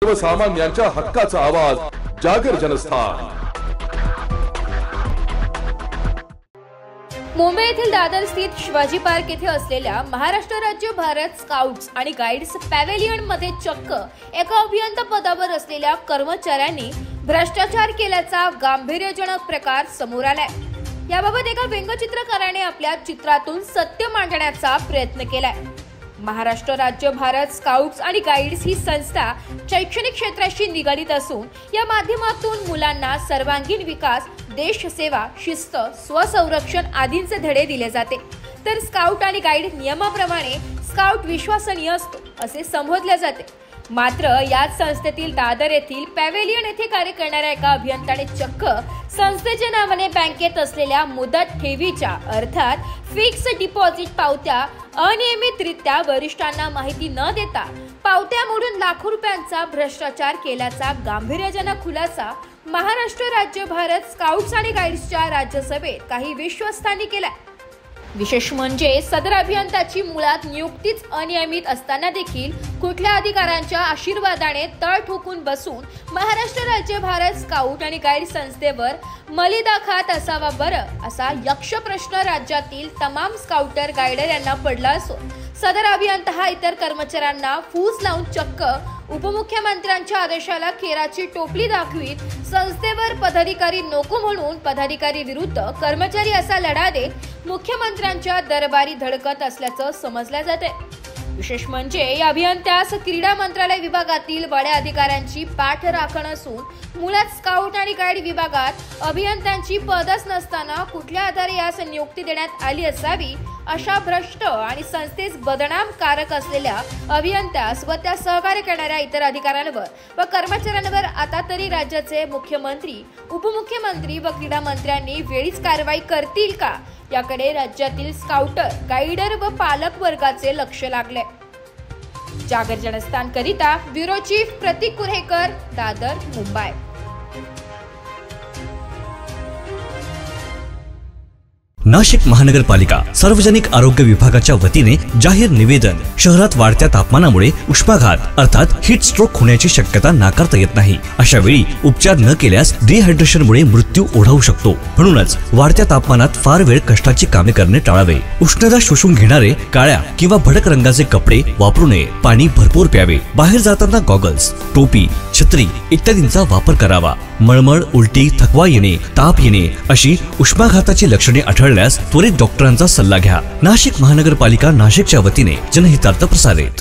सर्वसामान्यांच्या हक्काचा आवाज जागर जनस्थान। मुंबई येथील दादर स्थित शिवाजी पार्क येथे असलेल्या महाराष्ट्र राज्य भारत स्काउट्स आणि गाईड्स पॅव्हेलियन मध्ये चक्क एका अभियंता पदावर असलेल्या कर्मचाऱ्यांनी भ्रष्टाचार केल्याचा गांभीर्यजनक प्रकार समोर आलाय। याबाबत एका व्यंगचित्रकाराने आपल्या चित्रातून सत्य मांडण्याचा प्रयत्न केलाय। महाराष्ट्र राज्य भारत स्काउट्स आणि गाईड्स ही संस्था शैक्षणिक क्षेत्राशी निगडित असून या माध्यमातून मुलांना सर्वांगीण विकास, देशसेवा, शिस्त, स्वसंरक्षण आदींचे धडे दिले जाते। तर स्काउट आणि गाईड नियमाप्रमाणे स्काउट विश्वसनीय असतो असे संबोधले जाते। मात्र याच संस्थेतील दादर येथील पॅव्हेलियन येथे कार्य करणाऱ्या एका अभियंत्याने चक्क संस्थेच्या नावाने बँकेत असलेल्या मुदत ठेवीच्या अर्थात फिक्स डिपॉझिट पावत्या अनियमितरित्या वरिष्ठांना माहिती न देता पावत्या मोडून लाखो रुपयांचा भ्रष्टाचार केल्याचा गांभीर्यजनक खुलासा महाराष्ट्र राज्य भारत स्काउट्स आणि गाईड्सच्या राज्यसभेत काही विश्वस्तांनी केला। विशेष म्हणजे सदर अभियंत्याची मुळात नियुक्तीच अनियमित असताना देखील कुठल्या अधिकाऱ्यांच्या आशीर्वादाने तळ ठोकून बसून महाराष्ट्र राज्य भारत स्काउट आणि गाईड संस्थेवर मलिदा खात असावा बरं असा यक्ष प्रश्न राज्यातील तमाम स्काउटर गाईडर यांना पडला असून सदर अभियंता हा इतर कर्मचाऱ्यांना फूस लावून चक्क उपमुख्यमंत्र्यांच्या आदेशाला केराची टोपली दाखवीत संस्थेवर पदाधिकारी नको म्हणून पदाधिकारी विरुद्ध कर्मचारी असा लढा देत मुख्यमंत्र्यांच्या दरबारी धडकत असल्याचं समजलं जाते। विशेष म्हणजे या अभियंत्यास क्रीडा मंत्रालय विभागातील बड्या अधिकाऱ्यांची पाठ राखण असून मुळात स्काउट आणि गाईड विभागात अभियंत्यांची पदच नसताना कुठल्या आधारे यास नियुक्ती देण्यात आली असावी अशा भ्रष्ट आणि संस्थेस बदनाम कारक असलेल्या अभियंत्यास व त्या सहकार्य करणाऱ्या इतर अधिकाऱ्यांवर व कर्मचाऱ्यांवर आता तरी राज्याचे मुख्यमंत्री, उपमुख्यमंत्री व क्रीडा मंत्र्यांनी वेळीच कारवाई करतील का याकडे राज्यातील स्काउटर, गाईडर व पालक वर्गाचे लक्ष लागले। जागर जनस्थान करिता ब्युरो चीफ प्रतीक कुरेकर, दादर, मुंबई। नाशिक महानगरपालिका सार्वजनिक आरोग्य विभागाच्या वतीने जाहीर निवेदन। शहरात वाढत्या तापमानामुळे उष्माघात अर्थात हीट स्ट्रोक होण्याची शक्यता नाकारता येत नाही। अशा वेळी उपचार न केल्यास डिहायड्रेशनमुळे मृत्यू ओढावू शकतो। म्हणूनच वाढत्या तापमानात फार वेळ कष्टाची कामे करणे टाळावे। उष्णता शोषून घेणारे काळ्या किंवा भडक रंगाचे कपडे वापरू नये। पाणी भरपूर प्यावे। बाहेर जाताना गॉगल्स, टोपी, छत्री इत्यादींचा वापर करावा। मळमळ, उलटी, थकवा येणे, ताप येणे अशी उष्माघाताची लक्षणे आढळल्यास त्वरित डॉक्टरांचा सल्ला घ्या। नाशिक महानगरपालिका नाशिकच्या वतीने जनहितार्थ प्रसारित।